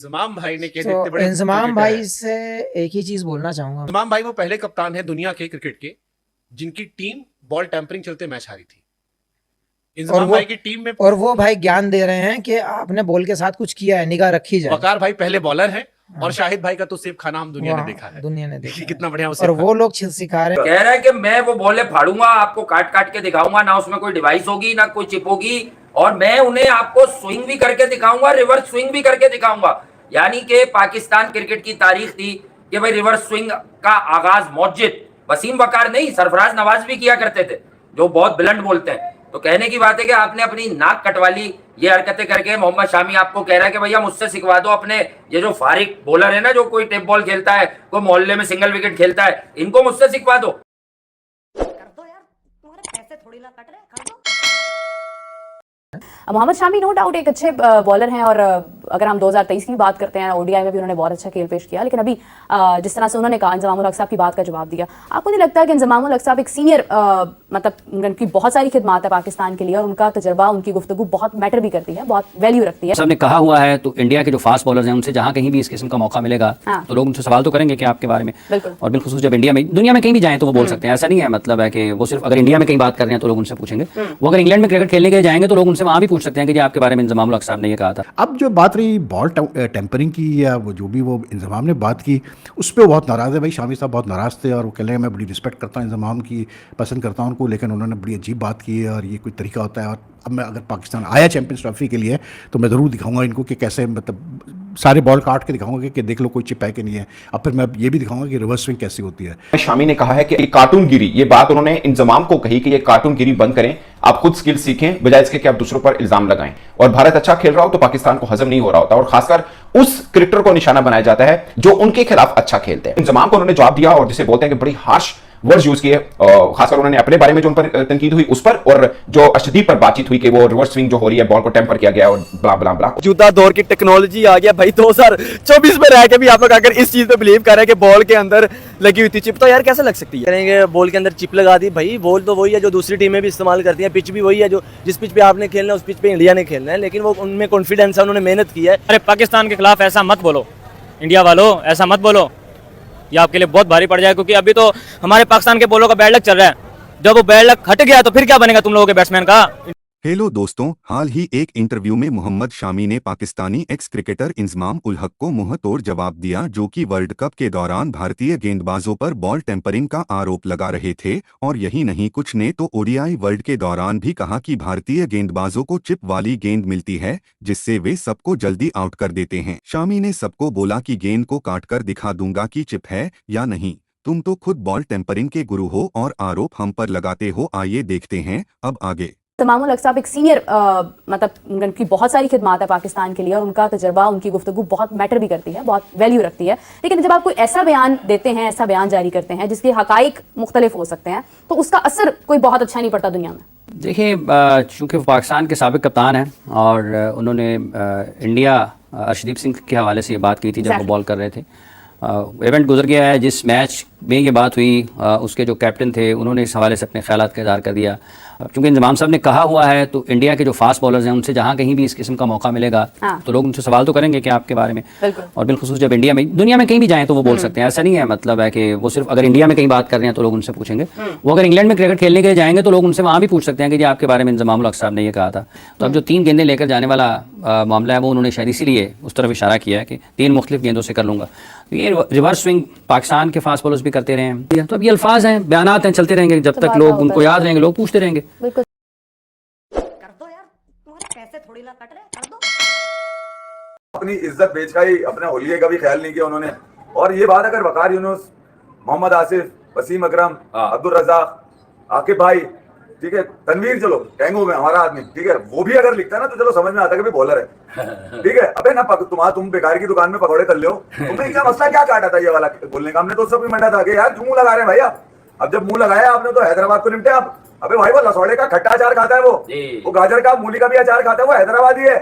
इंजमाम भाई ने कह तो इतने बड़े इंजमाम क्रिकेटर भाई हैं। से एक ही चीज बोलना चाहूंगा। इंजमाम भाई वो पहले कप्तान है दुनिया के क्रिकेट के जिनकी टीम बॉल टैंपरिंग चलते मैच हारी थी। और इंजमाम वो भाई की टीम में और वो भाई ज्ञान दे रहे हैं कि आपने बॉल के साथ कुछ किया है, निगाह रखी जाए। वकार भाई पहले बॉलर हैं और हाँ। शाहिद भाई का तो सेब खाना हम दुनिया ने देखा है। दुनिया ने देखा देखिए है। कितना बढ़िया वो और सेब वो लोग सिखा रहे हैं। कह रहा है कि मैं वो बॉलें फाड़ूंगा, आपको काट काट के दिखाऊंगा, ना उसमें कोई डिवाइस होगी ना कोई चिप होगी, और मैं उन्हें आपको स्विंग भी करके दिखाऊंगा, रिवर्स स्विंग भी करके दिखाऊंगा। यानी कि पाकिस्तान क्रिकेट की तारीख थी कि भाई रिवर्स स्विंग का आगाज मौजिद वसीम वकार नहीं, सरफराज नवाज भी किया करते थे, जो बहुत ब्लंट बोलते हैं। तो कहने की बात है कि आपने अपनी नाक कटवा ली ये हरकतें करके। मोहम्मद शामी आपको कह रहा है कि भैया मुझसे सिखवा दो, अपने ये जो फारिक बॉलर है ना, जो कोई टेप बॉल खेलता है, कोई मोहल्ले में सिंगल विकेट खेलता है, इनको मुझसे सिखवा दो। कर दो यार, तुम्हारे पैसे थोड़ी ना कट रहे, कर दो। मोहम्मद शामी नो डाउट एक अच्छे बॉलर हैं, और अगर हम 2023 की बात करते हैं, ओडीआई में भी उन्होंने बहुत अच्छा खेल पेश किया। लेकिन अभी जिस तरह से उन्होंने कहा, इंजमामुल हक साहब की बात का जवाब दिया, आपको नहीं लगता कि इंजमामुल हक साहब एक सीनियर, मतलब उनकी बहुत सारी खिदमात है पाकिस्तान के लिए, और उनका तजर्बा, उनकी गुफ्तगू बहुत मैटर भी करती है, बहुत वैल्यू रखती है। सबने कहा हुआ है तो इंडिया के जो फास्ट बॉलर्स हैं उनसे जहां कहीं भी इस किस्म का मौका मिलेगा तो लोग उनसे सवाल तो करेंगे कि आपके बारे में। बिल्कुल। और बिलखुसूस जब इंडिया में, दुनिया में कहीं भी जाएं तो वो बोल सकते हैं, ऐसा नहीं है मतलब है कि वो सिर्फ अगर इंडिया में कहीं बात कर रहे हैं तो लोग उनसे पूछेंगे। वो अगर इंग्लैंड में क्रिकेट खेलने के लिए जाएंगे तो लोग उनसे वहां भी पूछ सकते हैं कि जी आपके बारे में इंजमामुल हक साहब ने ये कहा था। अब जो बात रही बॉल टेम्परिंग की, या वो जो भी वो इंजमाम ने बात की, उस पर बहुत नाराज़ है भाई। शामी साहब बहुत नाराज़ थे और वो कह रहे हैं मैं बड़ी रिस्पेक्ट करता हूँ इंजमाम की, पसंद करता हूँ उनको, लेकिन उन्होंने बड़ी अजीब बात की है और ये कोई तरीका होता है। और अब मैं अगर पाकिस्तान आया चैंपियंस ट्रॉफी के लिए तो मैं ज़रूर दिखाऊंगा इनको कि कैसे, मतलब सारे बॉल काट के दिखाऊंगा कि देख लो कोई चिप है कि नहीं है। अब फिर मैं ये भी दिखाऊंगा कि रिवर्स स्विंग कैसी होती है। शामी ने कहा है कि कार्टूनगिरी, ये बात उन्होंने इंजमाम को कही कि ये कार्टूनगिरी बंद करें, आप खुद स्किल सीखें बजाय इसके कि आप दूसरों पर इल्जाम लगाएं। और भारत अच्छा खेल रहा हो तो पाकिस्तान को हजम नहीं हो रहा होता, और खासकर उस क्रिकेटर को निशाना बनाया जाता है जो उनके खिलाफ अच्छा खेलते हैं। इंजमाम को उन्होंने जवाब दिया और जिसे बोलते हैं कि बड़ी हार्श वर्ड्स यूज किए, खासकर उन्होंने अपने बारे में जो उन पर तनकीद हुई उस पर, और जो अर्शदीप पर बातचीत हुई कि वो रिवर्स स्विंग जो हो रही है, बॉल को टेम्पर किया गया और ब्ला ब्ला ब्ला। मौजूदा दौर की टेक्नोलॉजी आ गया भाई, 2024 में रह के भी आप लोग अगर इस चीज पे बिलीव कर रहे हैं कि बॉल के अंदर लगी हुई थी चिप, तो यार कैसे लग सकती है? करेंगे बॉल के अंदर चिप लगा दी भाई, बॉल तो वही है जो दूसरी टीमें भी इस्तेमाल करती हैं, पिच भी वही है जो जिस पिच पे आपने खेलना है उस पिच पे इंडिया ने खेलना है, लेकिन वो उनमें कॉन्फिडेंस है, उन्होंने मेहनत की है। अरे पाकिस्तान के खिलाफ ऐसा मत बोलो, इंडिया वालों ऐसा मत बोलो, ये आपके लिए बहुत भारी पड़ जाए, क्योंकि अभी तो हमारे पाकिस्तान के बॉलों का बैड लक चल रहा है। जब वो बैड लक हट गया तो फिर क्या बनेगा तुम लोगों के बैट्समैन का? हेलो दोस्तों, हाल ही एक इंटरव्यू में मोहम्मद शामी ने पाकिस्तानी एक्स क्रिकेटर इंजमाम उल हक को मुंह तोड़ जवाब दिया, जो कि वर्ल्ड कप के दौरान भारतीय गेंदबाजों पर बॉल टेम्परिंग का आरोप लगा रहे थे। और यही नहीं, कुछ ने तो ओडीआई वर्ल्ड के दौरान भी कहा कि भारतीय गेंदबाजों को चिप वाली गेंद मिलती है जिससे वे सबको जल्दी आउट कर देते हैं। शामी ने सबको बोला कि गेंद को काटकर दिखा दूंगा कि चिप है या नहीं, तुम तो खुद बॉल टेम्परिंग के गुरु हो और आरोप हम पर लगाते हो। आइए देखते हैं अब आगे। इंजमामुल हक साहब एक सीनियर, मतलब उनकी बहुत सारी खिदमात है पाकिस्तान के लिए, और उनका तजर्बा, उनकी गुफ्तगू बहुत मैटर भी करती है, बहुत वैल्यू रखती है। लेकिन जब आप कोई ऐसा बयान देते हैं, ऐसा बयान जारी करते हैं जिसके हकाइक मुख्तलिफ हो सकते हैं, तो उसका असर कोई बहुत अच्छा नहीं पड़ता दुनिया में। देखिए, चूँकि वो पाकिस्तान के साबिक कप्तान हैं और उन्होंने इंडिया अर्शदीप सिंह के हवाले से ये बात की थी जब वो बॉल कर रहे थे। इवेंट गुजर गया है, जिस मैच में ये बात हुई उसके जो कैप्टन थे उन्होंने इस हवाले से अपने ख़यालात का इज़हार कर दिया। क्योंकि इंजमाम साहब ने कहा हुआ है तो इंडिया के जो फास्ट बॉलर्स हैं उनसे जहां कहीं भी इस किस्म का मौका मिलेगा तो लोग उनसे सवाल तो करेंगे कि आपके बारे में। और बिलखुसूस जब इंडिया में, दुनिया में कहीं भी जाएं तो वो बोल सकते हैं, ऐसा नहीं है मतलब है कि वो सिर्फ अगर इंडिया में कहीं बात कर रहे हैं तो लोग उनसे पूछेंगे। वो अगर इंग्लैंड में क्रिकेट खेलने के लिए जाएंगे तो लोग उनसे वहां भी पूछ सकते हैं कि जी आपके बारे में इंजमामुल हक साहब ने ये कहा था। तो अब जो 3 गेंदें लेकर जाने वाला मामला है वो उन्होंने शायद इसीलिए उस तरफ इशारा किया है कि 3 मुख्तलिफ गेंदों से कर लूंगा। तो ये रिवर्स स्विंग पाकिस्तान के फास्ट बॉलर्स भी करते रहे हैं। तो अब ये अल्फाज हैं, बयानात हैं, चलते रहेंगे जब तक लोग उनको याद रहेंगे, लोग पूछते रहेंगे। कर दो यार, तुम्हारे पैसे थोड़ी ना कट रहे, कर दो। अपनी इज्जत बेच का ही अपने होलिये का भी ख्याल नहीं किया उन्होंने। और ये बात अगर वकार यूनुस, मोहम्मद आसिफ, वसीम अकरम, अब्दुल रज़ाक, आकिब भाई, ठीक है, तनवीर, चलो टेंगो में हमारा आदमी, ठीक है, वो भी अगर लिखता है ना तो चलो समझ में आता है कि भाई बॉलर है, ठीक है। अबे ना तुम बेकार की दुकान में पकौड़े तल लो, तुम्हें क्या मसला, क्या काटा था ये वाला बोलने का? हमने तो सब मंडा था कि यार क्यों मुंह लगा रहे हैं भैया। अब जब मुंह लगाया आपने तो हैदराबाद को निपटे आप। अबे भाई वो लसौड़े का खट्टा अचार खाता है, वो गाजर का, मूली का भी अचार खाता है, वो हैदराबादी है।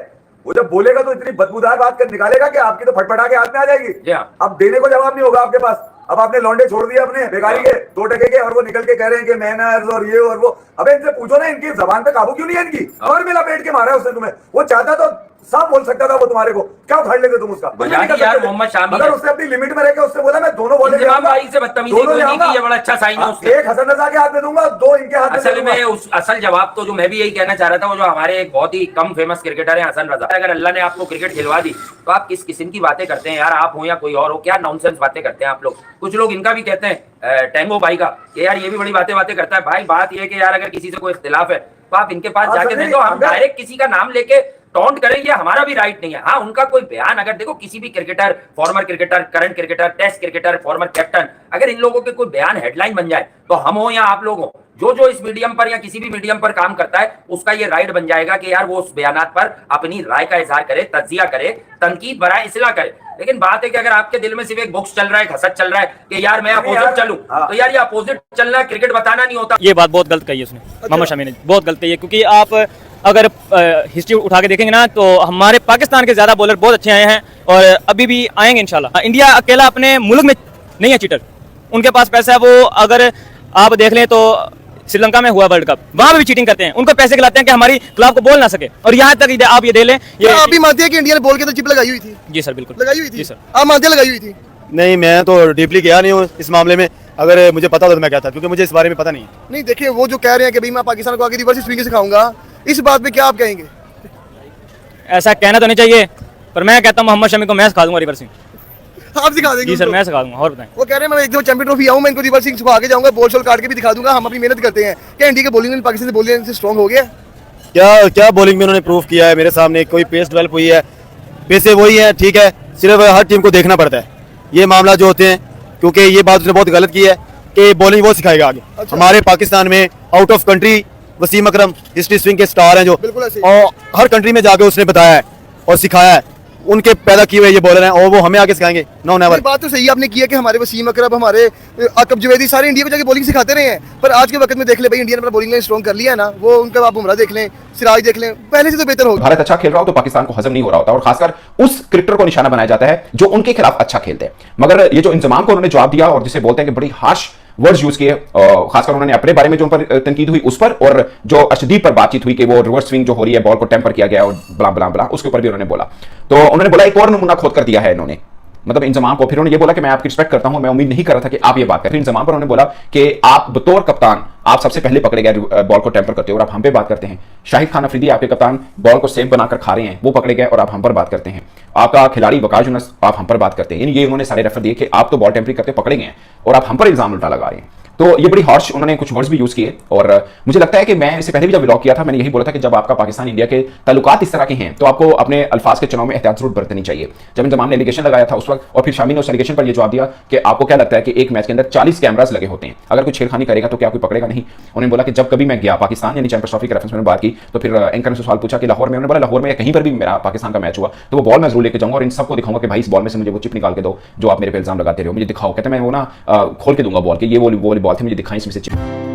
वो जब बोलेगा तो इतनी बदबूदार बात कर निकालेगा कि आपकी तो फटफटा के हाथ में आ जाएगी। अब देने को जवाब नहीं होगा आपके पास। अब आपने लौंडे छोड़ दिए अपने बेकारी के 2 टके के, और वो निकल के कह रहे हैं कि मैनर्स और ये और वो। अबे इनसे पूछो ना, इनकी जबान पे काबू क्यों नहीं है इनकी? और में लपेट के मारा है उसने तुम्हें। वो चाहता तो साफ बोल सकता था वो तुम्हारे को, क्या उखाड़ लेते तुम उसका? बजा दी यार मोहम्मद शामी मगर उसने अपनी लिमिट में रहकर उससे बोला मैं दोनों बॉलें इंजमाम भाई से बदतमीजी कोई नहीं की, ये बड़ा अच्छा साइन है उसका। एक हसन रजा के हाथ में दूंगा, दो इनके हाथ में असल में असल जवाब तो जो मैं भी यही कहना चाह रहा था, वो जो हमारे एक बहुत ही कम फेमस क्रिकेटर है हसन रजा, अगर अल्लाह ने आपको क्रिकेट खिलवा दी तो आप किस किस्म की बातें करते हैं यार, आप हो या कोई और हो, क्या नॉनसेंस बातें करते हैं आप लोग। कुछ लोग इनका भी कहते हैं टेंगो भाई का कि यार ये भी बड़ी बातें करता है। भाई बात ये है कि यार अगर किसी से कोई इख्तिलाफ है तो आप इनके पास जाके देखो, हम डायरेक्ट किसी का नाम लेके टॉन्ट करें, ये हमारा भी राइट नहीं है। हाँ, उनका कोई बयान अगर देखो किसी भी cricketer, former cricketer, current cricketer, test cricketer, former captain, अगर इन लोगों के कोई बयान हेडलाइन बन जाए तो हम हो या आप लोग हो, जो इस मीडियम पर या किसी भी मीडियम पर काम करता है उसका ये राइट बन जाएगा कि यार वो उस बयानात पर अपनी राय का इजहार करे, तज्जिया करे, तनकीद बराए इस्लाह करे। लेकिन बात है कि अगर आपके दिल में सिर्फ एक बुक्स चल रहा है, घसट चल रहा है कि यार मैं अपोजिट चलूं, तो यार ये अपोजिट चलना क्रिकेट बताना नहीं होता। ये बात बहुत गलत कही है उसने, मोहम्मद शमी ने बहुत गलत कही है, क्योंकि आप अगर हिस्ट्री उठा के देखेंगे ना तो हमारे पाकिस्तान के ज्यादा बॉलर बहुत अच्छे आए हैं और अभी भी आएंगे इंशाल्लाह। इंडिया अकेला अपने मुल्क में नहीं है चीटर, उनके पास पैसा है। वो अगर आप देख लें तो श्रीलंका में हुआ वर्ल्ड कप, वहां भी चीटिंग करते हैं, उनको पैसे खिलाते हैं कि हमारी क्लब को बोल ना सके। और यहाँ तक आप ये दे लें, ये आप भी मानते हैं कि इंडिया ने बॉल के अंदर चिप लगाई हुई थी? जी सर, बिल्कुल लगाई हुई थी। जी सर, आप मानते हैं लगाई हुई थी? नहीं, मैं तो डीपली गया नहीं हूँ इस मामले में, अगर मुझे पता होता तो मैं कहता, क्योंकि मुझे इस बारे में पता नहीं है। नहीं देखिए, वो जो कह रहे हैं कि भाई मैं पाकिस्तान को आगे रिवर्स स्विंग सिखाऊंगा, इस बात पे क्या आप कहेंगे? ऐसा कहना तो नहीं चाहिए, पर मैं कहता हूँ मोहम्मद शमी को मैं सिखा दूंगा रिवर्सिंग। आप सिखा देंगे? जी सर, मैं सिखा दूंगा। और बताएं, वो कह रहे हैं मैं एक दो चैंपियन ट्रॉफी आऊं, मैं इनको रिवर्सिंग सिखा के जाऊंगा, बॉल शॉल काट के भी दिखा दूंगा, हम अपनी मेहनत करते हैं। क्या इंडिया के बॉलिंग में पाकिस्तान से बॉलिंग से स्ट्रॉन्ग हो गया? क्या बॉलिंग में उन्होंने प्रूव किया है मेरे सामने? कोई पेस डेवलप हुई है? पैसे वही है, ठीक है, सिर्फ हर टीम को देखना पड़ता है ये मामला जो होते हैं, क्योंकि ये बात उसने बहुत गलत की है कि बॉलिंग वो सिखाएगा आगे। अच्छा। हमारे पाकिस्तान में out of country Wasim Akram history swing के स्टार हैं जो, और हर कंट्री में जाके उसने बताया है और सिखाया है, उनके पैदा किए हुए ये बॉलर हैं और वो हमें आगे सिखाएंगे। No never. बात तो सही आपने की है कि हमारे वसीम अकरम, हमारे आकब जवेदी सारे इंडिया को जाके बॉलिंग सिखाते रहे हैं, पर आज के वक्त में देख ले भाई, इंडिया ने अपना बॉलिंग लाइन स्ट्रॉन्ग कर लिया है ना, वो उनका आप बुमराह देख लें, सिराज देख लें, पहले से तो बेहतर हो गया। भारत अच्छा खेल रहा हो तो पाकिस्तान को हजम नहीं हो रहा होता और खासकर उस क्रिकेटर को निशाना बनाया जाता है जो उनके खिलाफ अच्छा खेलते हैं। मगर ये जो इंजमाम को उन्होंने जवाब दिया और जिसे बोलते हैं कि बड़ी हार्श वर्ड्स यूज किए, खासकर उन्होंने अपने बारे में जो उन पर तनकीद हुई उस पर, और जो अर्शदीप पर बातचीत हुई कि वो रिवर्स स्विंग जो हो रही है, बॉल को टेम्पर किया गया और ब्ला ब्ला ब्ला, उसके ऊपर भी उन्होंने बोला। तो उन्होंने बोला एक और नमूना खोद कर दिया है इन्होंने, मतलब इंजमाम को। फिर उन्होंने ये बोला कि मैं आपकी रिस्पेक्ट करता हूं, मैं उम्मीद नहीं कर रहा था कि आप ये बात करें। फिर इंजमाम पर उन्होंने बोला कि आप बतौर कप्तान आप सबसे पहले पकड़े गए बॉल को टेम्पर करते हो और आप हम पे बात करते हैं। शाहिद खान अफरीदी आपके कप्तान बॉल को सेफ बनाकर खा रहे हैं, वो पकड़े गए और आप हम पर बात करते हैं। आपका खिलाड़ी वकास यूनुस, आप हम पर बात करते हैं। ये उन्होंने सारे रेफर दिए कि आप तो बॉल टेम्परिंग करते पकड़े गए और आप हम पर इल्जाम उल्टा लगा रहे हैं। तो ये बड़ी हार्श उन्होंने कुछ वर्ड्स भी यूज किए और मुझे लगता है कि मैं इससे पहले भी जब व्लॉग किया था मैंने यही बोला था कि जब आपका पाकिस्तान इंडिया के ताल्लुकात इस तरह के हैं तो आपको अपने अल्फाज के चुनाव में एहतियात जरूर बरतनी चाहिए। जब इंजमाम ने एलिगेशन लगाया था उस वक्त, और फिर शामी ने उस एलिगेशन पर यह जवाब दिया कि आपको क्या लगता है कि एक मैच के अंदर 40 कैमरास लगे होते हैं, अगर कोई छेड़खानी करेगा तो क्या कोई पकड़ेगा नहीं? उन्होंने बोला कि जब कभी मैं गया पाकिस्तान यानी चैंपियंस ट्रॉफी के रेफरेंस में बात की तो फिर एंकर ने सवाल पूछा कि लाहौर में, उन्होंने बोला लाहौर में कहीं पर भी मेरा पाकिस्तान का मैच हुआ तो वो बॉल मैं जरूर लेके जाऊंगा और इन सबको दिखाऊंगा कि भाई इस बॉल में से मुझे वो चिप निकाल के दो जो आप मेरे पे इल्जाम लगाते रहे हो, मुझे दिखाओ। कहते मैं वो ना खोल के दूंगा बॉल के, ये वो बॉल थी, मुझे दिखाई इसमें से चिप।